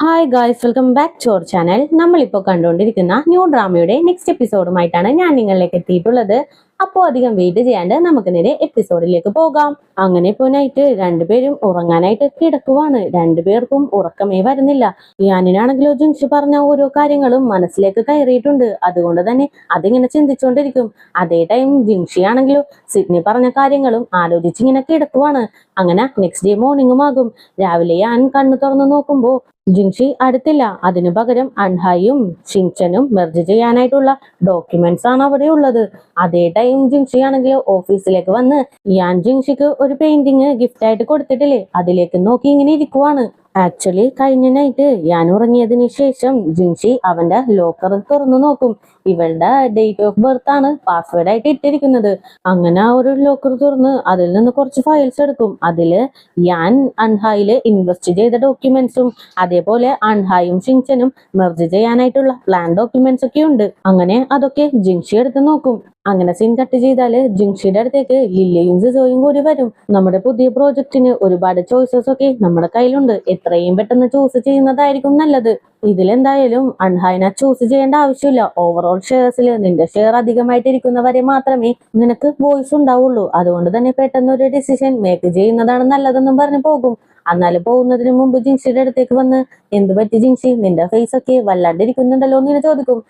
Hi guys, welcome back to our channel. നമ്മളിപ്പോൾ കണ്ടുകൊണ്ടിരിക്കുന്ന new ഡ്രാമയുടെ next എപ്പിസോഡുമായിട്ടാണ് ഞാൻ നിങ്ങളിലേക്ക് എത്തിയിട്ടുള്ളത്. അപ്പോൾ അധികം വെയിറ്റ് ചെയ്യാണ്ട് നമുക്ക് നേരെ എപ്പിസോഡിലേക്ക് പോകാം. അങ്ങനെ ഇപ്പോൾ നൈറ്റ് രണ്ടുപേരും ഉറങ്ങാനായിട്ട് കിടക്കുവാണ്. രണ്ടുപേർക്കും ഉറക്കമേ വരുന്നില്ല. ഞാനിനാണെങ്കിലോ ജിൻഷി പറഞ്ഞ ഓരോ കാര്യങ്ങളും മനസ്സിലേക്ക് കയറിയിട്ടുണ്ട്. അതുകൊണ്ട് തന്നെ അതിങ്ങനെ ചിന്തിച്ചുകൊണ്ടിരിക്കും. അതേ ടൈം ജിൻഷി ആണെങ്കിലോ സിഡ്നി പറഞ്ഞ കാര്യങ്ങളും ആലോചിച്ചിങ്ങനെ കിടക്കുവാണ്. അങ്ങനെ നെക്സ്റ്റ് ഡേ മോർണിംഗും ആകും. രാവിലെ ഞാൻ കണ്ണു തുറന്നു നോക്കുമ്പോൾ ജിൻഷി അടുത്തില്ല. അതിനു പകരം അൻഹായും ഷിൻചനും മെർജ് ചെയ്യാനായിട്ടുള്ള ഡോക്യുമെന്റ്സ് ആണ് അവിടെ ഉള്ളത്. അതേ ടൈം ജിൻഷി ആണെങ്കിൽ ഓഫീസിലേക്ക് വന്ന് ഞാൻ ജിൻഷിക്ക് ഒരു പെയിന്റിങ് ഗിഫ്റ്റ് ആയിട്ട് കൊടുത്തിട്ടില്ലേ, അതിലേക്ക് നോക്കി ഇങ്ങനെ ഇരിക്കുവാണ്. ആക്ച്വലി കഴിഞ്ഞ നൈറ്റ് ഞാൻ ഉറങ്ങിയതിനു ശേഷം ജിൻഷി അവന്റെ ലോക്കർ തുറന്നു നോക്കും. ഇവളുടെ ഡേറ്റ് ഓഫ് ബർത്ത് ആണ് പാസ്വേഡ് ആയിട്ട് ഇട്ടിരിക്കുന്നത്. അങ്ങനെ ആ ഒരു ലോക്കർ തുറന്ന് അതിൽ നിന്ന് കുറച്ച് ഫയൽസ് എടുക്കും. അതില് ഞാൻ അൻഹായില് ഇൻവെസ്റ്റ് ചെയ്ത ഡോക്യുമെന്റ്സും അതേപോലെ അൻഹായും ഷിൻചനും മെർജ് ചെയ്യാനായിട്ടുള്ള പ്ലാൻ ഡോക്യുമെന്റ്സ് ഒക്കെ ഉണ്ട്. അങ്ങനെ അതൊക്കെ ജിൻഷി എടുത്ത് നോക്കും. അങ്ങനെ സീൻ കട്ട് ചെയ്താല് ജിൻഷിയുടെ അടുത്തേക്ക് ലില്ലിയും സിസോയും കൂടി വരും. നമ്മുടെ പുതിയ പ്രോജക്റ്റിന് ഒരുപാട് ചോയ്സസ് ഒക്കെ നമ്മുടെ കയ്യിലുണ്ട്. എത്രയും പെട്ടെന്ന് ചൂസ് ചെയ്യുന്നതായിരിക്കും നല്ലത്. ഇതിലെന്തായാലും അൻഹായിനെ ചൂസ് ചെയ്യേണ്ട ആവശ്യമില്ല. ഓവറോൾ ഷെയർസിൽ നിന്റെ ഷെയർ അധികമായിട്ടിരിക്കുന്നവരെ മാത്രമേ നിനക്ക് വോയിസ് ഉണ്ടാവുള്ളൂ. അതുകൊണ്ട് തന്നെ പെട്ടെന്ന് ഒരു ഡിസിഷൻ മേക്ക് ചെയ്യുന്നതാണ് നല്ലതെന്നും പറഞ്ഞു പോകും. എന്നാലും പോകുന്നതിന് മുമ്പ് ജിൻഷിയുടെ അടുത്തേക്ക് വന്ന് എന്ത് പറ്റി ജിൻഷി, നിന്റെ ഫേസ് ഒക്കെ വല്ലാണ്ടിരിക്കുന്നുണ്ടല്ലോ എന്ന് ചോദിക്കും.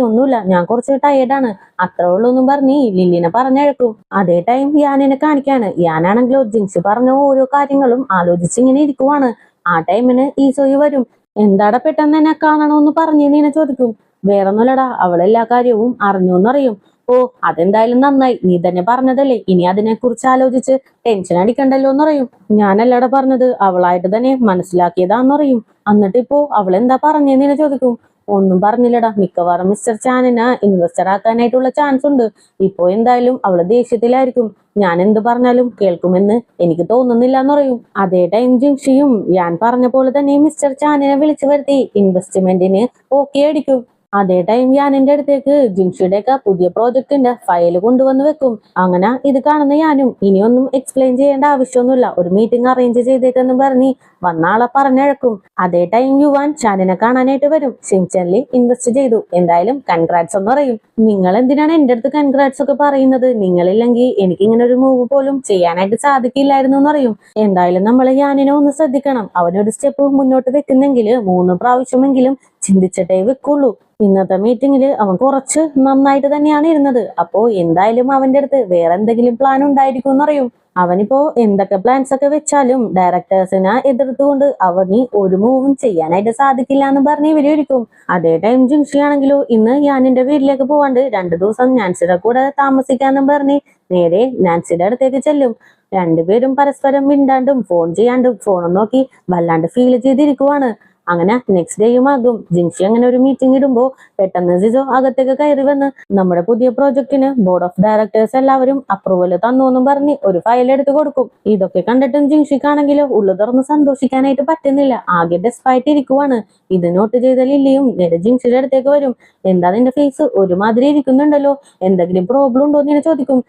ഒന്നുമില്ല, ഞാൻ കുറച്ച് ടയേർഡാണ്, അത്രേ ഉള്ളൂ എന്നും പറഞ്ഞ് ലില്ലിനെ പറഞ്ഞഴക്കും. അതേ ടൈം യാനിനെ കാണിക്കാണ്. യാനാണെങ്കിലോ ജിൻഷി പറഞ്ഞ ഓരോ കാര്യങ്ങളും ആലോചിച്ച് ഇങ്ങനെ ഇരിക്കുവാണ്. ആ ടൈമിന് ഈസോയി വരും. എന്താടാ പെട്ടെന്ന് എന്നെ കാണണമെന്ന് പറഞ്ഞെന്ന് ചോദിക്കും. വേറൊന്നുമില്ലടാ, അവളെല്ലാ കാര്യവും അറിഞ്ഞൂന്നറിയും. ഓ, അതെന്തായാലും നന്നായി, നീ തന്നെ പറഞ്ഞതല്ലേ, ഇനി അതിനെ കുറിച്ച് ആലോചിച്ച് ടെൻഷൻ അടിക്കണ്ടല്ലോ എന്ന് പറയും. ഞാനല്ലടാ പറഞ്ഞത്, അവളായിട്ട് തന്നെ മനസ്സിലാക്കിയതാന്നറിയും. എന്നിട്ടിപ്പോ അവളെന്താ പറഞ്ഞെന്ന് ചോദിക്കും. ഒന്നും പറഞ്ഞില്ലടാ, മിക്കവാറും മിസ്റ്റർ ചാനിനെ ഇൻവെസ്റ്റർ ആക്കാനായിട്ടുള്ള ചാൻസ് ഉണ്ട്. ഇപ്പോ എന്തായാലും അവള് ദേഷ്യത്തിലായിരിക്കും. ഞാൻ എന്ത് പറഞ്ഞാലും കേൾക്കുമെന്ന് എനിക്ക് തോന്നുന്നില്ല എന്ന് പറയും. അതേ ടൈം ജിൻഷിയും ഞാൻ പറഞ്ഞ പോലെ തന്നെ മിസ്റ്റർ ചാനിനെ വിളിച്ചു വരുത്തി ഇൻവെസ്റ്റ്മെന്റിന് ഓക്കെ അടിക്കും. അതേ ടൈം ഞാനെന്റെ അടുത്തേക്ക് ജിൻഷിയുടെ ഒക്കെ പുതിയ പ്രോജക്റ്റിന്റെ ഫയൽ കൊണ്ടുവന്ന് വെക്കും. അങ്ങനെ ഇത് കാണുന്ന ഞാനും ഇനിയൊന്നും എക്സ്പ്ലെയിൻ ചെയ്യേണ്ട ആവശ്യമൊന്നുമില്ല, ഒരു മീറ്റിംഗ് അറേഞ്ച് ചെയ്തേക്കെന്ന് പറഞ്ഞ് വന്ന ആളെ പറഞ്ഞഴക്കും. അതേ ടൈം യുവാൻ ചാനിനെ കാണാനായിട്ട് വരും. ഷിൻചനിൽ ഇൻവെസ്റ്റ് ചെയ്തു, എന്തായാലും കൺഗ്രാറ്റ്സ് എന്ന് പറയും. നിങ്ങൾ എന്തിനാണ് എന്റെ അടുത്ത് കൺഗ്രാറ്റ്സ് ഒക്കെ പറയുന്നത്? നിങ്ങളില്ലെങ്കിൽ എനിക്ക് ഇങ്ങനെ ഒരു മൂവ് പോലും ചെയ്യാനായിട്ട് സാധിക്കില്ലായിരുന്നു എന്ന് പറയും. എന്തായാലും നമ്മൾ യാനിനെ ഒന്ന് ശ്രദ്ധിക്കണം. അവനൊരു സ്റ്റെപ്പ് മുന്നോട്ട് വെക്കുന്നെങ്കിൽ 3 പ്രാവശ്യമെങ്കിലും ചിന്തിച്ചിട്ടേ വെക്കുള്ളൂ. ഇന്നത്തെ മീറ്റിംഗിൽ അവൻ കുറച്ച് നന്നായിട്ട് തന്നെയാണ് ഇരുന്നത്. അപ്പോ എന്തായാലും അവന്റെ അടുത്ത് വേറെ എന്തെങ്കിലും പ്ലാൻ ഉണ്ടായിരിക്കും എന്നറിയും. അവനിപ്പോ എന്തൊക്കെ പ്ലാൻസ് ഒക്കെ വെച്ചാലും ഡയറക്ടേഴ്സിനെ എതിർത്തുകൊണ്ട് അവന് ഒരു മൂവും ചെയ്യാനായിട്ട് സാധിക്കില്ല എന്ന് പറഞ്ഞ് ഇവരിക്കും. അതേ ടൈം ജിൻഷി ആണെങ്കിലോ ഇന്ന് ഞാൻ എന്റെ വീട്ടിലേക്ക് പോവാണ്ട് 2 ദിവസം നാൻസിയുടെ കൂടെ താമസിക്കാന്നും പറഞ്ഞ് നേരെ നാൻസിയുടെ അടുത്തേക്ക് ചെല്ലും. രണ്ടുപേരും പരസ്പരം മിണ്ടാണ്ടും ഫോൺ ചെയ്യാണ്ടും ഫോണും നോക്കി വല്ലാണ്ട് ഫീൽ ചെയ്തിരിക്കുവാണ്. അങ്ങനെ നെക്സ്റ്റ് ഡേയും ആകും. ജിൻഷി അങ്ങനെ ഒരു മീറ്റിംഗ് ഇടുമ്പോ പെട്ടെന്ന് സിസോ അകത്തേക്ക് കയറി വന്ന് നമ്മുടെ പുതിയ പ്രോജക്റ്റിന് ബോർഡ് ഓഫ് ഡയറക്ടേഴ്സ് എല്ലാവരും അപ്രൂവൽ തന്നു എന്നും പറഞ്ഞ് ഒരു ഫയൽ എടുത്ത് കൊടുക്കും. ഇതൊക്കെ കണ്ടിട്ടും ജിൻഷിക്കാണെങ്കിലോ ഉള്ളു തുറന്ന് സന്തോഷിക്കാനായിട്ട് പറ്റുന്നില്ല. ആകെ ഡെസ്പായിട്ട് ഇരിക്കുവാണ്. ഇത് നോട്ട് ചെയ്ത ലില്ലിയും നേരെ ജിൻഷിയുടെ അടുത്തേക്ക് വരും. എന്താ നിന്റെ ഫേസ് ഒരുമാതിരി ഇരിക്കുന്നുണ്ടല്ലോ, എന്തെങ്കിലും പ്രോബ്ലം ഉണ്ടോ എന്ന് ചോദിക്കും.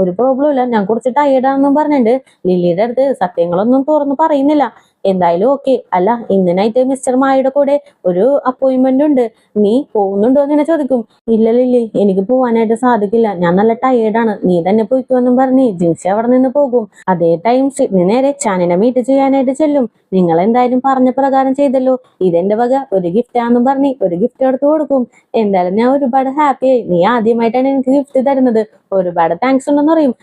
ഒരു പ്രോബ്ലം ഇല്ല, ഞാൻ കുറച്ച് ടയേർഡാണെന്നും പറഞ്ഞിട്ട് ലില്ലിയുടെ അടുത്ത് സത്യങ്ങളൊന്നും തുറന്ന് പറയുന്നില്ല. എന്തായാലും ഓക്കെ. അല്ല, ഇന്ന് നൈറ്റ് മിസ്റ്റർ മായയുടെ കൂടെ ഒരു അപ്പോയിന്റ്മെന്റ് ഉണ്ട്, നീ പോകുന്നുണ്ടോ എന്ന് ചോദിക്കും. ഇല്ല ലില്ലി, എനിക്ക് പോവാനായിട്ട് സാധിക്കില്ല, ഞാൻ നല്ല ടയേർഡാണ്, നീ തന്നെ പോയിക്കോന്നും പറഞ്ഞ് ജിൻഷി അവിടെ നിന്ന് പോകും. അതേ ടൈം സിഡ്നി നേരെ ചാനിനെ മീറ്റ് ചെയ്യാനായിട്ട് ചെല്ലും. നിങ്ങൾ എന്തായാലും പറഞ്ഞ പ്രകാരം ചെയ്തല്ലോ, ഇതെന്റെ വക ഒരു ഗിഫ്റ്റ് ആണെന്നും പറഞ്ഞ് ഒരു ഗിഫ്റ്റ് എടുത്ത് കൊടുക്കും. എന്തായാലും ഞാൻ ഒരുപാട് ഹാപ്പിയായി, നീ ആദ്യമായിട്ടാണ് എനിക്ക് ഗിഫ്റ്റ് തരുന്നത്, ഒരുപാട് താങ്ക്സ് ഉണ്ടെന്ന് പറയും.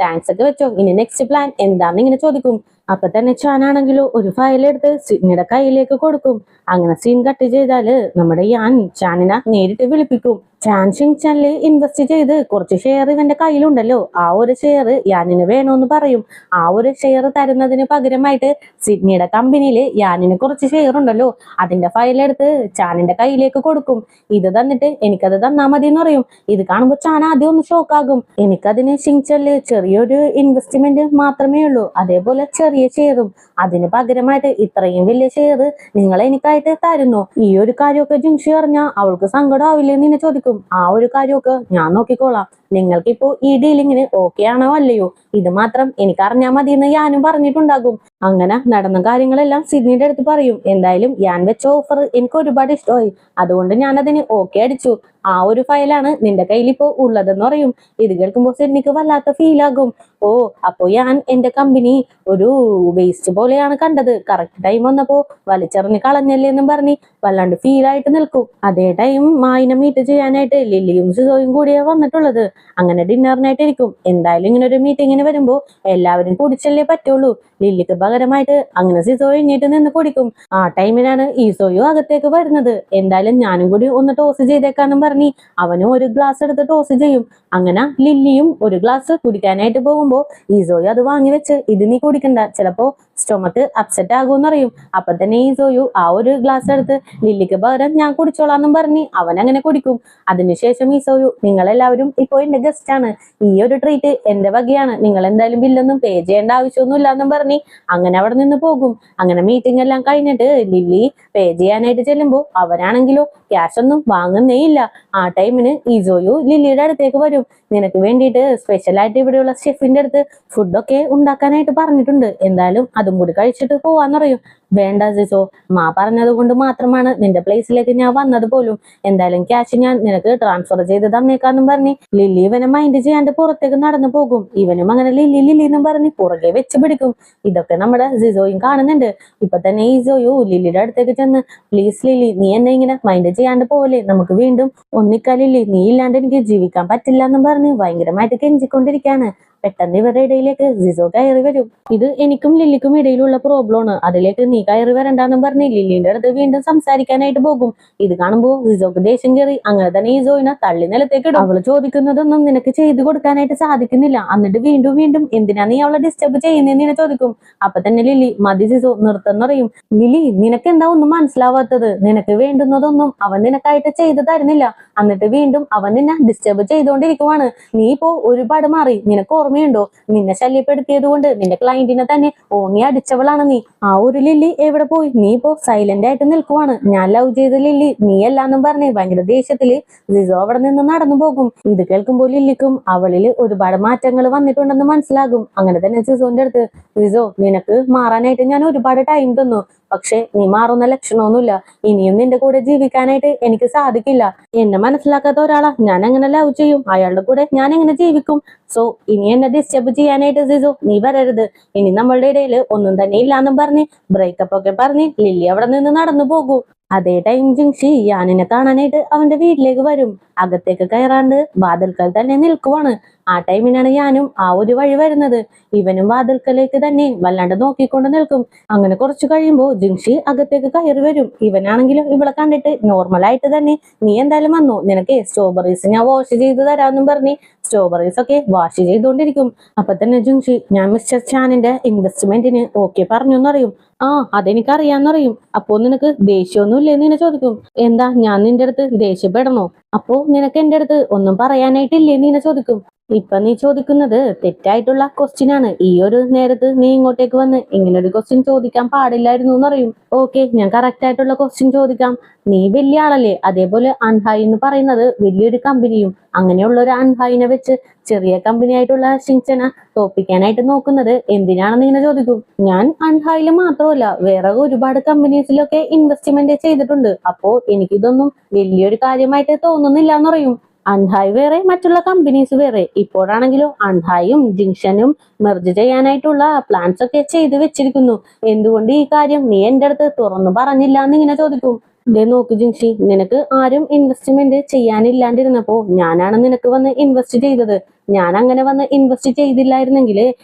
താങ്ക്സ് ഒക്കെ വെച്ചോ, ഇനി നെക്സ്റ്റ് പ്ലാൻ എന്താന്ന് ഇങ്ങനെ ചോദിക്കും. അപ്പൊ തന്നെ ചാനാണെങ്കിലോ ഒരു ഫയൽ എടുത്ത് സിഡ്നിയുടെ കയ്യിലേക്ക് കൊടുക്കും. അങ്ങനെ സീൻ കട്ട് ചെയ്താല് നമ്മുടെ യാൻ ചാനിനെ നേരിട്ട് വിളിപ്പിക്കും. ചാൻ ഷിൻചനിൽ ഇൻവെസ്റ്റ് ചെയ്ത് കുറച്ച് ഷെയർ ഇവന്റെ കയ്യിലുണ്ടല്ലോ, ആ ഒരു ഷെയർ യാനിന് വേണമെന്ന് പറയും. ആ ഒരു ഷെയർ തരുന്നതിന് പകരമായിട്ട് സിഡ്നിയുടെ കമ്പനിയിൽ യാനിന് കുറച്ച് ഷെയർ ഉണ്ടല്ലോ, അതിന്റെ ഫയൽ എടുത്ത് ചാനിന്റെ കയ്യിലേക്ക് കൊടുക്കും. ഇത് തന്നിട്ട് എനിക്കത് തന്നാ മതി എന്ന് പറയും. ഇത് കാണുമ്പോൾ ചാൻ ആദ്യം ഒന്ന് ഷോക്കാകും. എനിക്കതിന് ഷിൻചനിൽ ചെറിയൊരു ഇൻവെസ്റ്റ്മെന്റ് മാത്രമേ ഉള്ളൂ, അതേപോലെ ചെറിയ ഷെയറും, അതിന് പകരമായിട്ട് ഇത്രയും വലിയ ഷെയർ നിങ്ങൾ എനിക്കായിട്ട് തരുന്നു. ഈ ഒരു കാര്യമൊക്കെ ജിൻഷി അറിഞ്ഞാൽ അവൾക്ക് സങ്കടം ആവില്ലെന്ന് എന്നെ ചോദിക്കും. ആ ഒരു കാര്യമൊക്കെ ഞാൻ നോക്കിക്കോളാം, നിങ്ങൾക്കിപ്പോ ഈ ഡീലിങ്ങിന് ഓക്കെ ആണോ അല്ലയോ, ഇത് മാത്രം എനിക്ക് അറിഞ്ഞാൽ മതി എന്ന് ഞാനും പറഞ്ഞിട്ടുണ്ടാകും. അങ്ങനെ നടന്ന കാര്യങ്ങളെല്ലാം സിഡ്നിയുടെ അടുത്ത് പറയും. എന്തായാലും ഞാൻ വെച്ച ഓഫർ എനിക്ക് ഒരുപാട് ഇഷ്ടമായി, അതുകൊണ്ട് ഞാൻ അതിന് ഓക്കെ അടിച്ചു. ആ ഒരു ഫയലാണ് നിന്റെ കയ്യിൽ ഇപ്പോ ഉള്ളതെന്ന് പറയും. ഇത് കേൾക്കുമ്പോൾ സിഡ്നിക്ക് വല്ലാത്ത ഫീൽ ആകും. ഓ, അപ്പോ ഞാൻ എന്റെ കമ്പനി ഒരു വേസ്റ്റ് പോലെയാണ് കണ്ടത്, കറക്റ്റ് ടൈം വന്നപ്പോ വലിച്ചെറിഞ്ഞ് കളഞ്ഞല്ലേ എന്നും പറഞ്ഞ് വല്ലാണ്ട് ഫീൽ ആയിട്ട് നിൽക്കും. അതേ ടൈം മായിനെ മീറ്റ് ചെയ്യാനായിട്ട് ലില്ലിയും സിസോയും കൂടിയാ വന്നിട്ടുള്ളത്. അങ്ങനെ ഡിന്നറിനായിട്ട് ഇരിക്കും. എന്തായാലും ഇങ്ങനെ ഒരു മീറ്റിങ്ങിന് വരുമ്പോ എല്ലാവരും കുടിച്ചല്ലേ പറ്റുള്ളൂ. ലില്ലിക്ക് പകരമായിട്ട് അങ്ങനെ സിസോ എഴുന്നേറ്റ് നിന്ന് കുടിക്കും. ആ ടൈമിലാണ് ഈസോയും അകത്തേക്ക് വരുന്നത്. എന്തായാലും ഞാനും കൂടി ഒന്ന് ടോസ് ചെയ്തേക്കാന്നും പറഞ്ഞ് അവനും ഒരു ഗ്ലാസ് എടുത്ത് ടോസ് ചെയ്യും. അങ്ങനെ ലില്ലിയും ഒരു ഗ്ലാസ് കുടിക്കാനായിട്ട് പോകുമ്പോ ഈസോയും അത് വാങ്ങി വെച്ച്, ഇത് നീ കുടിക്കണ്ട, ചിലപ്പോ സ്റ്റൊമക്ക് അപ്സെറ്റ് ആകുമെന്ന് അറിയും. അപ്പൊ തന്നെ ഈസോയു ആ ഒരു ഗ്ലാസ് എടുത്ത് ലില്ലിക്ക് പകരം ഞാൻ കുടിച്ചോളാന്നും പറഞ്ഞ് അവൻ അങ്ങനെ കുടിക്കും. അതിനുശേഷം ഈസോയു, നിങ്ങളെല്ലാവരും ഇപ്പോ എന്റെ ഗസ്റ്റ് ആണ്, ഈ ഒരു ട്രീറ്റ് എന്റെ വകയാണ്, നിങ്ങൾ എന്തായാലും ബില്ലൊന്നും പേ ചെയ്യേണ്ട ആവശ്യമൊന്നും ഇല്ലാന്നും പറഞ്ഞ് അങ്ങനെ അവിടെ നിന്ന് പോകും. അങ്ങനെ മീറ്റിംഗ് എല്ലാം കഴിഞ്ഞിട്ട് ലില്ലി പേ ചെയ്യാനായിട്ട് ചെല്ലുമ്പോ അവരാണെങ്കിലോ ക്യാഷ് ഒന്നും വാങ്ങുന്നേ ഇല്ല. ആ ടൈമിന് ഈസോയു ലില്ലിയുടെ അടുത്തേക്ക് വരും. നിനക്ക് വേണ്ടിയിട്ട് സ്പെഷ്യലായിട്ട് ഇവിടെയുള്ള ഷെഫിന്റെ അടുത്ത് ഫുഡൊക്കെ ഉണ്ടാക്കാനായിട്ട് പറഞ്ഞിട്ടുണ്ട്, എന്തായാലും അതും കൂടി കഴിച്ചിട്ട് പോവാന്ന് പറയും. വേണ്ട സിസോ, മാ പറഞ്ഞത് കൊണ്ട് മാത്രമാണ് നിന്റെ പ്ലേസിലേക്ക് ഞാൻ വന്നത് പോലും, എന്തായാലും ക്യാഷ് ഞാൻ നിനക്ക് ട്രാൻസ്ഫർ ചെയ്ത് തന്നേക്കാന്നും പറഞ്ഞ് ലില്ലി ഇവനെ മൈൻഡ് ചെയ്യാണ്ട് പുറത്തേക്ക് നടന്നു പോകും. ഇവനും അങ്ങനെ ലില്ലി ലില്ലി എന്നും പറഞ്ഞ് പുറകെ വെച്ച് പിടിക്കും. ഇതൊക്കെ നമ്മുടെ സിസോയും കാണുന്നുണ്ട്. ഇപ്പൊ തന്നെ ഈസോയു ലില്ലിയുടെ അടുത്തേക്ക് ചെന്ന്, പ്ലീസ് ലില്ലി, നീ എന്നെ ഇങ്ങനെ മൈൻഡ് ചെയ്യാണ്ട് പോലെ, നമുക്ക് വീണ്ടും ഒന്നിക്കാൻ ലില്ലി, നീ ഇല്ലാണ്ട് എനിക്ക് ജീവിക്കാൻ പറ്റില്ല എന്നും പറഞ്ഞ് ഭയങ്കരമായിട്ട് കെഞ്ചിക്കൊണ്ടിരിക്കാണ്. പെട്ടെന്ന് ഇവരുടെ ഇടയിലേക്ക് സിസോ കയറി വരും. ഇത് എനിക്കും ലില്ലിക്കും ഇടയിലുള്ള പ്രോബ്ലമാണ്, അതിലേക്ക് നീ കയറി വരണ്ടെന്നും പറഞ്ഞ് ലില്ലിന്റെ അടുത്ത് വീണ്ടും സംസാരിക്കാനായിട്ട് പോകും. ഇത് കാണുമ്പോ സിസോക്ക് ദേഷ്യം കയറി അങ്ങനെ തന്നെ ഈസോയിനെ തള്ളി നിലത്തേക്ക് ഇടും. അവള് ചോദിക്കുന്നതൊന്നും നിനക്ക് ചെയ്തു കൊടുക്കാനായിട്ട് സാധിക്കുന്നില്ല, എന്നിട്ട് വീണ്ടും വീണ്ടും എന്തിനാ നീ അവളെ ഡിസ്റ്റർബ് ചെയ്യുന്നതെന്ന് ചോദിക്കും. അപ്പൊ തന്നെ ലില്ലി, മതി സിസോ, നിർത്തം പറയും. ലില്ലി, നിനക്ക് എന്താ ഒന്നും മനസ്സിലാവാത്തത്? നിനക്ക് വേണ്ടുന്നതൊന്നും അവൻ നിനക്കായിട്ട് ചെയ്തു തരുന്നില്ല, എന്നിട്ട് വീണ്ടും അവൻ നിന്നെ ഡിസ്റ്റർബ് ചെയ്തുകൊണ്ടിരിക്കുവാണ്. നീ ഇപ്പോ ഒരുപാട് മാറി, നിനക്ക് ഓർമ്മയുണ്ടോ? നിന്നെ ശല്യപ്പെടുത്തിയത് കൊണ്ട് നിന്റെ ക്ലയന്റിനെ തന്നെ ഓങ്ങി അടിച്ചവളാണ് നീ. ആ ഒരു ലില്ലി എവിടെ പോയി? നീ ഇപ്പോ സൈലന്റ് ആയിട്ട് നിൽക്കുവാണ്. ഞാൻ ലവ് ചെയ്ത ലില്ലി നീ അല്ലാന്നും പറഞ്ഞ് ഭയങ്കര ദേഷ്യത്തില് സിസോ അവിടെ നിന്ന് നടന്നു പോകും. ഇത് കേൾക്കുമ്പോൾ ലില്ലിക്കും അവളില് ഒരുപാട് മാറ്റങ്ങൾ വന്നിട്ടുണ്ടെന്ന് മനസ്സിലാകും. അങ്ങനെ തന്നെ സിസോന്റെ അടുത്ത്, സിസോ, നിനക്ക് മാറാനായിട്ട് ഞാൻ ഒരുപാട് ടൈം തന്നു, പക്ഷെ നീ മാറുന്ന ലക്ഷണമൊന്നുമില്ല, ഇനിയും നിന്റെ കൂടെ ജീവിക്കാനായിട്ട് എനിക്ക് സാധിക്കില്ല. എന്നെ മനസ്സിലാക്കാത്ത ഒരാളാ ഞാൻ എങ്ങനെ ലവ് ചെയ്യും? അയാളുടെ കൂടെ ഞാൻ എങ്ങനെ ജീവിക്കും? സോ ഇനി എന്നെ ഡിസ്റ്റർബ് ചെയ്യാനായിട്ട് സിസോ നീ വരരുത്. ഇനി നമ്മളുടെ ഇടയിൽ ഒന്നും തന്നെ ഇല്ലാന്നും പറഞ്ഞ് ബ്രേക്കപ്പ് ഒക്കെ പറഞ്ഞ് ലില്ലി അവിടെ നിന്ന് നടന്നു പോകൂ. അതേ ടൈം ജിങ്ഷി യാനിനെ കാണാനായിട്ട് അവന്റെ വീട്ടിലേക്ക് വരും. അകത്തേക്ക് കയറാണ്ട് വാതിൽക്കൽ തന്നെ നിൽക്കുവാണ്. ആ ടൈമിനാണ് യാനും ആ ഒരു വഴി വരുന്നത്. ഇവനും വാതിൽക്കലേക്ക് തന്നെ വല്ലാണ്ട് നോക്കിക്കൊണ്ട് നിൽക്കും. അങ്ങനെ കുറച്ചു കഴിയുമ്പോൾ ജിങ്ഷി അകത്തേക്ക് കയറി വരും. ഇവനാണെങ്കിലും ഇവളെ കണ്ടിട്ട് നോർമലായിട്ട് തന്നെ, നീ എന്തായാലും വന്നു, നിനക്ക് സ്ട്രോബെറീസ് ഞാൻ വാഷ് ചെയ്ത് തരാമെന്നും പറഞ്ഞ് സ്ട്രോബെറീസ് ഒക്കെ വാഷ് ചെയ്തുകൊണ്ടിരിക്കും. അപ്പൊ തന്നെ ജിങ്ഷി, ഞാൻ മിസ്റ്റർ ചാനിന്റെ ഇൻവെസ്റ്റ്മെന്റിന് ഓക്കെ പറഞ്ഞു എന്നറിയും. ആ, അതെനിക്കറിയാന്നറിയും. അപ്പോ നിനക്ക് ദേഷ്യമൊന്നും ഇല്ലേന്ന് ഇങ്ങനെ ചോദിക്കും. എന്താ, ഞാൻ നിന്റെ അടുത്ത് ദേഷ്യപ്പെടണോ? അപ്പോ നിനക്ക് എന്റെ അടുത്ത് ഒന്നും പറയാനായിട്ടില്ലേന്ന് ഇങ്ങനെ ചോദിക്കും. ഇപ്പൊ നീ ചോദിക്കുന്നത് തെറ്റായിട്ടുള്ള ക്വസ്റ്റ്യൻ ആണ്. ഈ ഒരു നേരത്ത് നീ ഇങ്ങോട്ടേക്ക് വന്ന് ഇങ്ങനെ ഒരു ക്വസ്റ്റ്യൻ ചോദിക്കാൻ പാടില്ലായിരുന്നു എന്നറിയും. ഓക്കെ, ഞാൻ കറക്റ്റ് ആയിട്ടുള്ള ക്വസ്റ്റ്യൻ ചോദിക്കാം. നീ വലിയ ആളല്ലേ, അതേപോലെ അൺഹായ് എന്ന് പറയുന്നത് വലിയൊരു കമ്പനിയും, അങ്ങനെയുള്ള ഒരു അൺഹായിനെ വെച്ച് ചെറിയ കമ്പനി ആയിട്ടുള്ള ഷിങ്ചനെ തോപ്പിക്കാനായിട്ട് നോക്കുന്നത് എന്തിനാണെന്ന് ഇങ്ങനെ ചോദിക്കും. ഞാൻ അൺഹായില് മാത്രമല്ല വേറെ ഒരുപാട് കമ്പനീസിലൊക്കെ ഇൻവെസ്റ്റ്മെന്റ് ചെയ്തിട്ടുണ്ട്, അപ്പോ എനിക്കിതൊന്നും വലിയൊരു കാര്യമായിട്ട് തോന്നുന്നില്ല എന്ന് പറയും. അൺഹായ് വേറെ, മറ്റുള്ള കമ്പനീസ് വേറെ. ഇപ്പോഴാണെങ്കിലും അൺഹായും ജിങ്ഷനും മെർജ് ചെയ്യാനായിട്ടുള്ള പ്ലാൻസ് ഒക്കെ ചെയ്ത് വെച്ചിരിക്കുന്നു. എന്തുകൊണ്ട് ഈ കാര്യം നീ എന്റെ അടുത്ത് തുറന്നു പറഞ്ഞില്ല എന്ന് ഇങ്ങനെ ചോദിക്കും. ദേ നോക്ക് ജിങ്ഷി, നിനക്ക് ആരും ഇൻവെസ്റ്റ്മെന്റ് ചെയ്യാനില്ലാണ്ടിരുന്നപ്പോ ഞാനാണ് നിനക്ക് വന്ന് ഇൻവെസ്റ്റ് ചെയ്തത്. ഞാൻ അങ്ങനെ വന്ന് ഇൻവെസ്റ്റ് ചെയ്തില്ലായിരുന്നെങ്കിൽ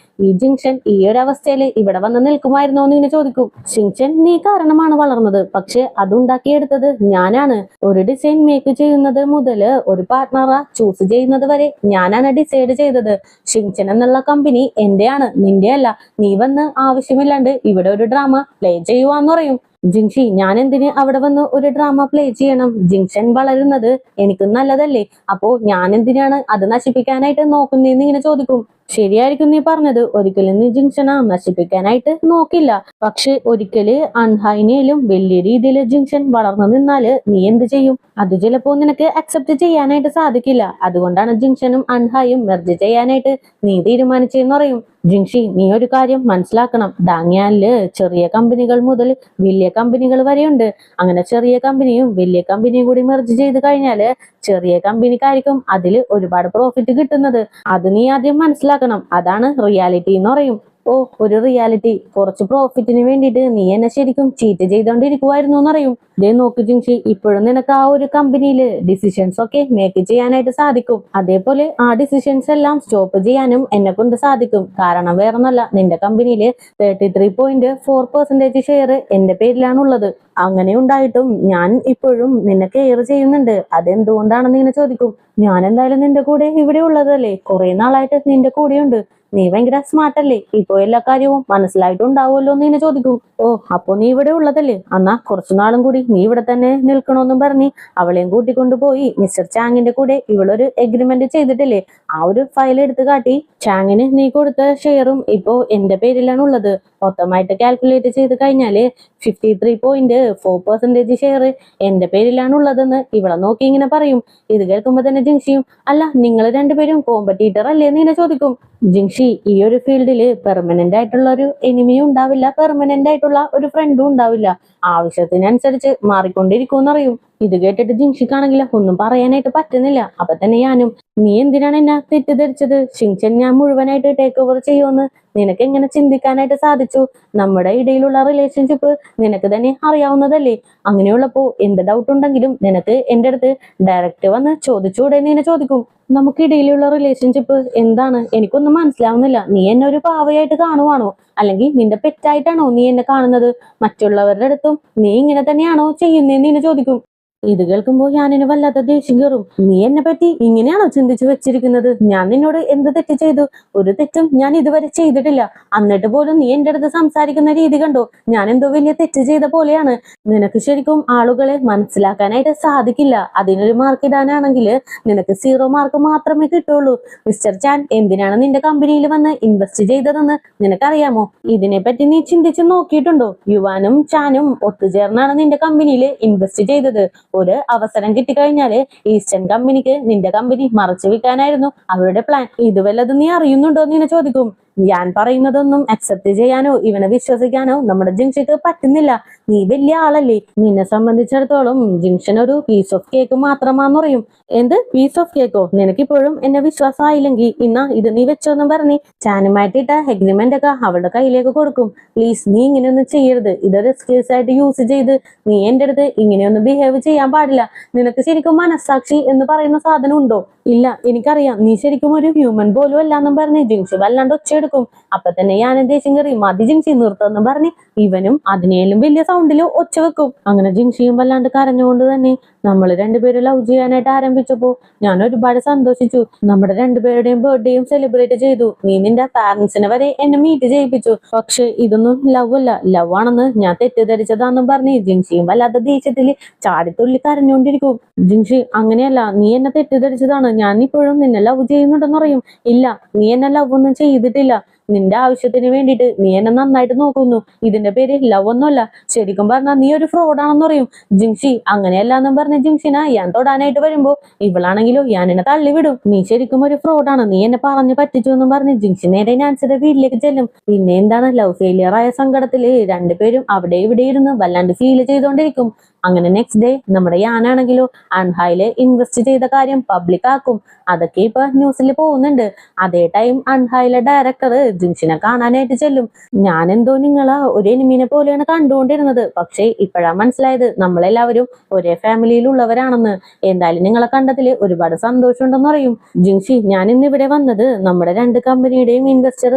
ഈ ജിങ്ഷൻ ഈ ഒരു അവസ്ഥയിൽ ഇവിടെ വന്ന് നിൽക്കുമായിരുന്നോ എന്ന് ഇങ്ങനെ ചോദിക്കും. ഷിങ്ചൻ, നീ കാരണമാണ് വളർന്നത്, പക്ഷെ അതുണ്ടാക്കിയെടുത്തത് ഞാനാണ്. ഒരു ഡിസൈൻ മേക്ക് ചെയ്യുന്നത് മുതൽ ഒരു പാർട്ട്ണറെ ചൂസ് ചെയ്യുന്നത് വരെ ഞാനാണ് ഡിസൈഡ് ചെയ്തത്. ഷിങ്ചൻ എന്നുള്ള കമ്പനി എന്റെയാണ്, നിന്റെ അല്ല. നീ വന്ന് ആവശ്യമില്ലാണ്ട് ഇവിടെ ഒരു ഡ്രാമ പ്ലേ ചെയ്യുവാന്ന് പറയും. ജിങ്ഷി, ഞാൻ എന്തിന് അവിടെ വന്ന് ഒരു ഡ്രാമ പ്ലേ ചെയ്യണം? ജിങ്ഷൻ വളരുന്നത് എനിക്ക് നല്ലതല്ലേ, അപ്പോ ഞാൻ എന്തിനാണ് അത് നശിപ്പിക്കാനായിട്ട് നോക്കുന്നതെന്ന് ഇങ്ങനെ ചോദിക്കും. ശരിയായിരിക്കും നീ പറഞ്ഞത്. ഒരിക്കലും നീ ജിങ്ഷനെ നശിപ്പിക്കാനായിട്ട് നോക്കില്ല. പക്ഷെ ഒരിക്കല് അൺഹൈനയിലും വലിയ രീതിയിൽ ജിങ്ഷൻ വളർന്നു നിന്നാല് നീ എന്ത് ചെയ്യും? അത് ചിലപ്പോ നിനക്ക് അക്സെപ്റ്റ് ചെയ്യാനായിട്ട് സാധിക്കില്ല. അതുകൊണ്ടാണ് ജിങ്ഷനും അൺഹൈയും മെർജ് ചെയ്യാനായിട്ട് നീ തീരുമാനിച്ചെന്ന് പറയും. ജിങ്ഷി, നീ ഒരു കാര്യം മനസ്സിലാക്കണം. ഡാങ്യാനില് ചെറിയ കമ്പനികൾ മുതൽ വലിയ കമ്പനികൾ വരെയുണ്ട്. അങ്ങനെ ചെറിയ കമ്പനിയും വലിയ കമ്പനിയും കൂടി മെർജ് ചെയ്ത് കഴിഞ്ഞാല് ചെറിയ കമ്പനിക്കായിരിക്കും അതിൽ ഒരുപാട് പ്രോഫിറ്റ് കിട്ടുന്നത്. അത് നീ ആദ്യം മനസ്സിലാക്കണം. അതാണ് റിയാലിറ്റി എന്ന് പറയും. ഓ, ഒരു റിയാലിറ്റി. കുറച്ച് പ്രോഫിറ്റിന് വേണ്ടിയിട്ട് നീ എന്നെ ശരിക്കും ചീറ്റ് ചെയ്തോണ്ടിരിക്കുവായിരുന്നു എന്നറിയും. ദേ നോക്ക് ജിങ്ഷി, ഇപ്പോഴും നിനക്ക് ആ ഒരു കമ്പനിയില് ഡിസിഷൻസ് ഒക്കെ മേക്ക് ചെയ്യാനായിട്ട് സാധിക്കും. അതേപോലെ ആ ഡിസിഷൻസ് എല്ലാം സ്റ്റോപ്പ് ചെയ്യാനും എന്നെ കൊണ്ട് സാധിക്കും. കാരണം വേറൊന്നല്ല, നിന്റെ കമ്പനിയില് 33.4% ഷെയർ എന്റെ പേരിലാണുള്ളത്. അങ്ങനെ ഉണ്ടായിട്ടും ഞാൻ ഇപ്പോഴും നിന്നെ കെയർ ചെയ്യുന്നുണ്ട്. അതെന്തുകൊണ്ടാണെന്ന് ഇങ്ങനെ ചോദിക്കും. ഞാൻ എന്തായാലും നിന്റെ കൂടെ ഇവിടെ ഉള്ളതല്ലേ, കുറെ നാളായിട്ട് നിന്റെ കൂടെയുണ്ട്. നീ ഭയങ്കര സ്മാർട്ട് അല്ലേ, ഇപ്പൊ എല്ലാ കാര്യവും മനസ്സിലായിട്ടുണ്ടാവുമല്ലോ എന്ന് ഇങ്ങനെ ചോദിക്കും. ഓ, അപ്പൊ നീ ഇവിടെ ഉള്ളതല്ലേ, എന്നാ കുറച്ചു നാളും കൂടി നീ ഇവിടെ തന്നെ നിൽക്കണമെന്നും പറഞ്ഞ് അവളെയും കൂട്ടിക്കൊണ്ടു പോയി മിസ്റ്റർ ചാങ്ങിന്റെ കൂടെ ഇവളൊരു എഗ്രിമെന്റ് ചെയ്തിട്ടില്ലേ, ആ ഒരു ഫയൽ എടുത്ത് കാട്ടി. ചാങ്ങിന് നീ കൊടുത്ത ഷെയറും ഇപ്പോ എന്റെ പേരിലാണ് ഉള്ളത്. മൊത്തമായിട്ട് കാൽക്കുലേറ്റ് ചെയ്ത് കഴിഞ്ഞാല് 53.4% ഷെയർ എന്റെ പേരിലാണ് ഉള്ളതെന്ന് ഇവളെ നോക്കി ഇങ്ങനെ പറയും. ഇത് കേൾക്കുമ്പോ തന്നെ ജിങ്ഷിയും, അല്ല നിങ്ങൾ രണ്ടുപേരും കോമ്പറ്റീറ്റർ അല്ലേ എന്ന് ഇങ്ങനെ ചോദിക്കും. ജിങ്ഷി, ഈ ഒരു ഫീൽഡില് പെർമനന്റ് ആയിട്ടുള്ള ഒരു എനിമിയും ഉണ്ടാവില്ല, പെർമനന്റ് ആയിട്ടുള്ള ഒരു ഫ്രണ്ടും ഉണ്ടാവില്ല. ആവശ്യത്തിനനുസരിച്ച് മാറിക്കൊണ്ടിരിക്കും അറിയും. ഇത് കേട്ടിട്ട് ജിങ്ഷിക്കാണെങ്കിലോ ഒന്നും പറയാനായിട്ട് പറ്റുന്നില്ല. അപ്പൊ തന്നെ ഞാനും, നീ എന്തിനാണ് എന്നെ തെറ്റിദ്ധരിച്ചത്? ഷിങ്ചൻ ഞാൻ മുഴുവനായിട്ട് ടേക്ക് ഓവർ ചെയ്യുമെന്ന് നിനക്ക് എങ്ങനെ ചിന്തിക്കാനായിട്ട് സാധിച്ചു? നമ്മുടെ ഇടയിലുള്ള റിലേഷൻഷിപ്പ് നിനക്ക് തന്നെ അറിയാവുന്നതല്ലേ. അങ്ങനെയുള്ളപ്പോ എന്ത് ഡൗട്ട് ഉണ്ടെങ്കിലും നിനക്ക് എന്റെ അടുത്ത് ഡയറക്റ്റ് വന്ന് ചോദിച്ചുകൂടെ എന്ന് ഇങ്ങനെ ചോദിക്കും. നമുക്കിടയിലുള്ള റിലേഷൻഷിപ്പ് എന്താണ്? എനിക്കൊന്നും മനസ്സിലാവുന്നില്ല. നീ എന്നെ ഒരു പാവയായിട്ട് കാണുവാണോ, അല്ലെങ്കിൽ നിന്റെ പെറ്റായിട്ടാണോ നീ എന്നെ കാണുന്നത്? മറ്റുള്ളവരുടെ അടുത്തും നീ ഇങ്ങനെ തന്നെയാണോ ചെയ്യുന്നതെന്ന് ഇങ്ങനെ ചോദിക്കും. ഇത് കേൾക്കുമ്പോൾ ഞാനിന് വല്ലാത്ത ദേഷ്യം കയറും. നീ എന്നെ പറ്റി ഇങ്ങനെയാണോ ചിന്തിച്ചു വെച്ചിരിക്കുന്നത്? ഞാൻ നിന്നോട് എന്ത് തെറ്റ് ചെയ്തു? ഒരു തെറ്റും ഞാൻ ഇതുവരെ ചെയ്തിട്ടില്ല. എന്നിട്ട് പോലും നീ എന്റെ അടുത്ത് സംസാരിക്കുന്ന രീതി കണ്ടോ, ഞാൻ എന്തോ വലിയ തെറ്റ് ചെയ്ത പോലെയാണ്. നിനക്ക് ശരിക്കും ആളുകളെ മനസ്സിലാക്കാനായിട്ട് സാധിക്കില്ല. അതിനൊരു മാർക്ക് ഇടാനാണെങ്കിൽ നിനക്ക് 0 മാർക്ക് മാത്രമേ കിട്ടുള്ളൂ. മിസ്റ്റർ ചാൻ എന്തിനാണ് നിന്റെ കമ്പനിയിൽ വന്ന് ഇൻവെസ്റ്റ് ചെയ്തതെന്ന് നിനക്കറിയാമോ? ഇതിനെപ്പറ്റി നീ ചിന്തിച്ചു നോക്കിയിട്ടുണ്ടോ? യുവാനും ചാനും ഒത്തുചേർന്നാണ് നിന്റെ കമ്പനിയിൽ ഇൻവെസ്റ്റ് ചെയ്തത്. ഒരു അവസരം കിട്ടിക്കഴിഞ്ഞാല് ഈസ്റ്റേൺ കമ്പനിക്ക് നിന്റെ കമ്പനി മറച്ചു വെക്കാനായിരുന്നു അവരുടെ പ്ലാൻ. ഇത് വല്ലതും നീ അറിയുന്നുണ്ടോ എന്ന് ചോദിക്കും. ഞാൻ പറയുന്നതൊന്നും അക്സെപ്റ്റ് ചെയ്യാനോ ഇവനെ വിശ്വസിക്കാനോ നമ്മുടെ ജിങ്ഷിക്ക് പറ്റുന്നില്ല. നീ വലിയ ആളല്ലേ, നിന്നെ സംബന്ധിച്ചിടത്തോളം ജിങ്ഷൻ ഒരു പീസ് ഓഫ് കേക്ക് മാത്രമാന്ന് പറയും. എന്ത് പീസ് ഓഫ് കേക്കോ? നിനക്കിപ്പോഴും എന്നെ വിശ്വാസമായില്ലെങ്കിൽ ഇന്നാ ഇത് നീ വെച്ചോന്നും പറഞ്ഞ് ചാനുമായിട്ടിട്ട എഗ്രിമെന്റ് ഒക്കെ അവളുടെ കയ്യിലേക്ക് കൊടുക്കും. പ്ലീസ്, നീ ഇങ്ങനെയൊന്നും ചെയ്യരുത്. ഇതൊരു എക്സ്ക്യൂസ് ആയിട്ട് യൂസ് ചെയ്ത് നീ എന്റെ അടുത്ത് ഇങ്ങനെയൊന്നും ബിഹേവ് ചെയ്യാൻ പാടില്ല. നിനക്ക് ശരിക്കും മനസ്സാക്ഷി എന്ന് പറയുന്ന സാധനം ഉണ്ടോ? ഇല്ല, എനിക്കറിയാം. നീ ശരിക്കും ഒരു ഹ്യൂമൻ പോലും അല്ലാന്നും പറഞ്ഞ് ജിങ്ഷി വല്ലാണ്ട് ഒച്ചയെടുക്കും. അപ്പൊ തന്നെ ഞാൻ ദേഷ്യം കയറി മതി ജിങ്ഷി നിർത്തുമെന്നും പറഞ്ഞ് ഇവനും അതിനേലും വലിയ സൗണ്ടില് ഒച്ച വെക്കും. അങ്ങനെ ജിങ്ഷിയും വല്ലാണ്ട് കരഞ്ഞുകൊണ്ട് തന്നെ നമ്മൾ രണ്ടുപേരും ലവ് ചെയ്യാനായിട്ട് ആരംഭിച്ചപ്പോ ഞാൻ ഒരുപാട് സന്തോഷിച്ചു. നമ്മുടെ രണ്ടുപേരുടെയും ബർത്ത്ഡേയും സെലിബ്രേറ്റ് ചെയ്തു. നീ നിന്റെ പാരന്റ്സിനെ വരെ എന്നെ മീറ്റ് ചെയ്യിപ്പിച്ചു. പക്ഷെ ഇതൊന്നും ലവ് അല്ല, ലവ് ആണെന്ന് ഞാൻ തെറ്റിദ്ധരിച്ചതാന്നും പറഞ്ഞ് ജിങ്ഷിയും വല്ലാത്ത ദേഷ്യത്തില് ചാടിത്തുള്ളി കരഞ്ഞുകൊണ്ടിരിക്കും. ജിങ്ഷി, അങ്ങനെയല്ല, നീ എന്നെ തെറ്റിദ്ധരിച്ചതാണ്. ഞാൻ ഇപ്പോഴും നിന്നെ ലവ് ചെയ്യുന്നുണ്ടെന്ന് പറയും. ഇല്ല, നീ എന്നെ ലവ് ഒന്നും ചെയ്തിട്ടില്ല. നിന്റെ ആവശ്യത്തിന് വേണ്ടിയിട്ട് നീ എന്നെ നന്നായിട്ട് നോക്കുന്നു. ഇതിന്റെ പേര് ലവ് ഒന്നുമല്ല. ശരിക്കും പറഞ്ഞാൽ നീ ഒരു ഫ്രോഡാണെന്ന് പറയും. ജിങ്ഷി അങ്ങനെയല്ല എന്നും പറഞ്ഞ ജിങ്ഷിനെ ഞാൻ തൊടാനായിട്ട് വരുമ്പോ ഇവളാണെങ്കിലോ ഞാൻ എന്നെ തള്ളിവിടും. നീ ശരിക്കും ഒരു ഫ്രോഡാണ്, നീ എന്നെ പറഞ്ഞു പറ്റിച്ചു എന്നും പറഞ്ഞ് ജിങ്ഷി നേരെ നാൻസിയുടെ വീട്ടിലേക്ക് ചെല്ലും. പിന്നെ എന്താണ്, ലവ് ഫെയിലിയർ ആയ സങ്കടത്തില് രണ്ടുപേരും അവിടെ ഇവിടെ ഇരുന്ന് വല്ലാണ്ട് ഫീൽ ചെയ്തോണ്ടിരിക്കും. അങ്ങനെ നെക്സ്റ്റ് ഡേ നമ്മുടെ യാനാണെങ്കിലോ അൺഹൈല് ഇൻവെസ്റ്റ് ചെയ്ത കാര്യം പബ്ലിക് ആക്കും. അതൊക്കെ ഇപ്പൊ ന്യൂസിൽ പോകുന്നുണ്ട്. അതേ ടൈം അൺഹൈലെ ഡയറക്ടർ ജിങ്ഷിനെ കാണാനായിട്ട് ചെല്ലും. ഞാൻ എന്തോ നിങ്ങളെ ഒരു എനിമിനെ പോലെയാണ് കണ്ടുകൊണ്ടിരുന്നത്, പക്ഷെ ഇപ്പോഴാ മനസ്സിലായത് നമ്മളെല്ലാവരും ഒരേ ഫാമിലിയിലുള്ളവരാണെന്ന്. എന്തായാലും നിങ്ങളെ കണ്ടതില് ഒരുപാട് സന്തോഷമുണ്ടെന്ന് പറയും. ജിങ്ഷി, ഞാൻ ഇന്ന് ഇവിടെ വന്നത് നമ്മുടെ രണ്ട് കമ്പനിയുടെയും ഇൻവെസ്റ്റർ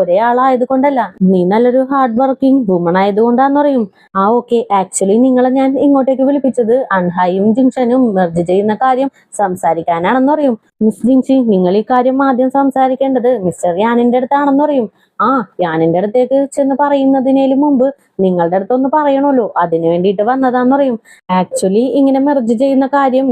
ഒരേ ആളായത് കൊണ്ടല്ല, നീ നല്ലൊരു ഹാർഡ് വർക്കിംഗ് വുമൺ ആയതുകൊണ്ടാന്ന് പറയും. ആ ഓക്കെ, ആക്ച്വലി നിങ്ങളെ ഞാൻ ഇങ്ങോട്ടേക്ക് വിളിപ്പിച്ചത് അൺഹൈയും ജിങ്ഷനും മെർജ് ചെയ്യുന്ന കാര്യം സംസാരിക്കാനാണെന്ന് പറയും. മിസ് ജിങ്ഷി, നിങ്ങൾ ഈ കാര്യം ആദ്യം സംസാരിക്കേണ്ടത് മിസ്റ്റർ യാനിന്റെ അടുത്താണെന്ന് പറയും. ആ, യാനിന്റെ അടുത്തേക്ക് ചെന്ന് പറയുന്നതിനേലും മുമ്പ് നിങ്ങളുടെ അടുത്തൊന്ന് പറയണല്ലോ, അതിനു വേണ്ടിയിട്ട് വന്നതാന്ന് പറയും. ആക്ച്വലി ഇങ്ങനെ മെർജ് ചെയ്യുന്ന കാര്യം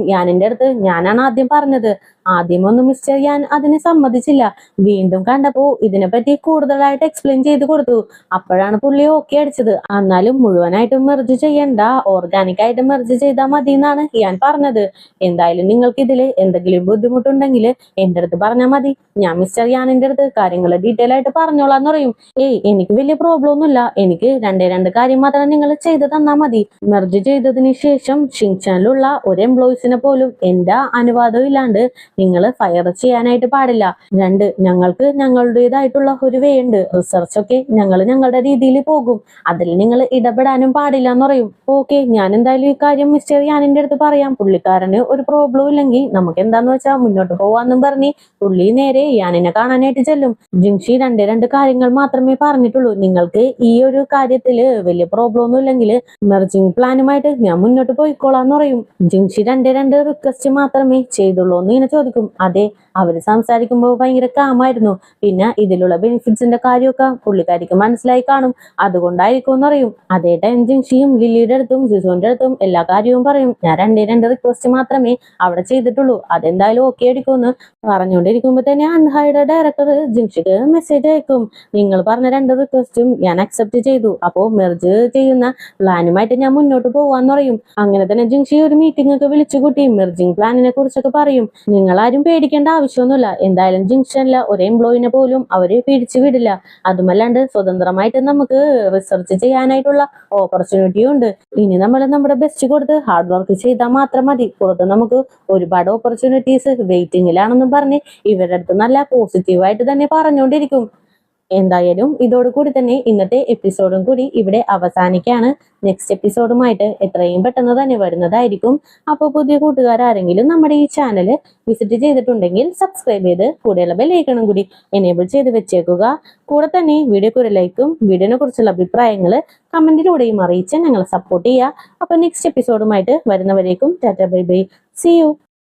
ഞാനാണ് ആദ്യം പറഞ്ഞത്. ആദ്യമൊന്നും മിസ്റ്റർ ഞാൻ അതിന് സമ്മതിച്ചില്ല. വീണ്ടും കണ്ടപ്പോ ഇതിനെപ്പറ്റി കൂടുതലായിട്ട് എക്സ്പ്ലെയിൻ ചെയ്ത് കൊടുത്തു. അപ്പോഴാണ് പുള്ളി ഓക്കെ അടിച്ചത്. എന്നാലും മുഴുവനായിട്ട് മെർജ് ചെയ്യണ്ട, ഓർഗാനിക് ആയിട്ട് മെർജ് ചെയ്താൽ മതി എന്നാണ് ഞാൻ പറഞ്ഞത്. എന്തായാലും നിങ്ങൾക്ക് ഇതില് എന്തെങ്കിലും ബുദ്ധിമുട്ടുണ്ടെങ്കിൽ എന്റെ അടുത്ത് പറഞ്ഞാൽ മതി. ഞാൻ മിസ്റ്റർ യാനിന്റെ അടുത്ത് കാര്യങ്ങൾ ഡീറ്റെയിൽ ആയിട്ട് പറഞ്ഞോളാന്ന് പറയും. എനിക്ക് വലിയ പ്രോബ്ലം ഒന്നുമില്ല. എനിക്ക് രണ്ട് കാര്യം മാത്രം നിങ്ങൾ ചെയ്ത് തന്നാ മതി. മെർജ് ചെയ്തതിന് ശേഷം ഷിങ്ചാനിലുള്ള ഒരു എംപ്ലോയീസിനെ പോലും എന്റെ അനുവാദം ഇല്ലാണ്ട് നിങ്ങൾ ഫയർ ചെയ്യാനായിട്ട് പാടില്ല. ഞങ്ങൾക്ക് ഞങ്ങളുടേതായിട്ടുള്ള ഒരു വേ ഉണ്ട്. റിസർച്ച് ഒക്കെ ഞങ്ങളുടെ രീതിയിൽ പോകും. അതിൽ നിങ്ങൾ ഇടപെടാനും പാടില്ല എന്ന് പറയും. ഓക്കെ, ഞാൻ എന്തായാലും ഈ കാര്യം മിസ്റ്റർ യാനിന്റെ അടുത്ത് പറയാം. പുള്ളിക്കാരന് ഒരു പ്രോബ്ലം ഇല്ലെങ്കിൽ നമുക്ക് എന്താന്ന് വെച്ചാൽ മുന്നോട്ട് പോവാന്നും പറഞ്ഞ് പുള്ളി നേരെ യാനിനെ കാണാനായിട്ട് ചെല്ലും. ജിൻഷി രണ്ട് കാര്യങ്ങൾ മാത്രമേ പറഞ്ഞിട്ടുള്ളൂ. നിങ്ങൾക്ക് ഈ ഒരു കാര്യത്തില് വലിയ പ്രോബ്ലം ഒന്നും ഇല്ലെങ്കിൽ മെർജിങ് പ്ലാനുമായിട്ട് ഞാൻ മുന്നോട്ട് പോയിക്കോളാന്ന് പറയും. ജിൻഷി രണ്ട് റിക്വസ്റ്റ് മാത്രമേ ചെയ്തുള്ളൂ എന്ന് ഇങ്ങനെ ചോദിക്കും. അതെ, അവര് സംസാരിക്കുമ്പോൾ ഭയങ്കര കാമായിരുന്നു. പിന്നെ ഇതിലുള്ള ബെനിഫിറ്റ്സിന്റെ കാര്യമൊക്കെ പുള്ളിക്കാരിക്ക് മനസ്സിലായി കാണും, അതുകൊണ്ടായിരിക്കും എന്ന് പറയും. അതേ ടൈം ജിൻഷിയും ലില്ലിയുടെ അടുത്തും ജിസുവിന്റെ അടുത്തും എല്ലാ കാര്യവും പറയും. ഞാൻ രണ്ട് റിക്വസ്റ്റ് മാത്രമേ അവിടെ ചെയ്തിട്ടുള്ളൂ, അതെന്തായാലും ഓക്കെ അടിക്കുമെന്ന് പറഞ്ഞുകൊണ്ടിരിക്കുമ്പോ തന്നെ അൻഹായുടെ ഡയറക്ടർ ജിൻഷിക്ക് മെസ്സേജ് അയക്കും. നിങ്ങൾ പറഞ്ഞ രണ്ട് റിക്വസ്റ്റും ഞാൻ അക്സെപ്റ്റ് ചെയ്തു. അപ്പോ മെർജ് ചെയ്യുന്ന പ്ലാനുമായിട്ട് ഞാൻ മുന്നോട്ട് പോവാന്ന് പറയും. അങ്ങനെ തന്നെ ജിൻഷി ഒരു മീറ്റിംഗ് ഒക്കെ വിളിച്ചു കൂട്ടി മെർജിങ് പ്ലാനിനെ കുറിച്ചൊക്കെ പറയും. നിങ്ങൾ ആരും പേടിക്കേണ്ട ആവശ്യമൊന്നുമില്ല. എന്തായാലും ജിൻഷനിലെ ഒരു എംപ്ലോയിനെ പോലും അവര് പിടിച്ചു വിടില്ല. അതുമല്ലാണ്ട് സ്വതന്ത്രമായിട്ട് നമുക്ക് റിസർച്ച് ചെയ്യാനായിട്ടുള്ള ഓപ്പർച്യൂണിറ്റിയും ഉണ്ട്. ഇനി നമ്മൾ നമ്മുടെ ബെസ്റ്റ് കൊടുത്ത് ഹാർഡ് വർക്ക് ചെയ്താൽ മാത്രം മതി. പുറത്ത് നമുക്ക് ഒരുപാട് ഓപ്പർച്യൂണിറ്റീസ് വെയിറ്റിംഗിലാണെന്നും പറഞ്ഞ് ഇവരുടെ അടുത്ത് നല്ല പോസിറ്റീവായിട്ട് തന്നെ പറഞ്ഞുകൊണ്ടിരിക്കും. എന്തായാലും ഇതോടുകൂടി തന്നെ ഇന്നത്തെ എപ്പിസോഡും കൂടി ഇവിടെ അവസാനിക്കാണ്. നെക്സ്റ്റ് എപ്പിസോഡുമായിട്ട് എത്രയും പെട്ടെന്ന് തന്നെ വരുന്നതായിരിക്കും. അപ്പോൾ പുതിയ കൂട്ടുകാരെങ്കിലും നമ്മുടെ ഈ ചാനൽ വിസിറ്റ് ചെയ്തിട്ടുണ്ടെങ്കിൽ സബ്സ്ക്രൈബ് ചെയ്ത് കൂടെയുള്ള ബെല്ലൈക്കണും കൂടി എനേബിൾ ചെയ്ത് വെച്ചേക്കുക. കൂടെ തന്നെ വീഡിയോക്ക് ഒരു ലൈക്കും വീഡിയോനെ കുറിച്ചുള്ള അഭിപ്രായങ്ങൾ കമന്റിലൂടെയും അറിയിച്ച് ഞങ്ങളെ സപ്പോർട്ട് ചെയ്യുക. അപ്പോൾ നെക്സ്റ്റ് എപ്പിസോഡുമായിട്ട് വരുന്നവരേക്കും tata bye bye, see U.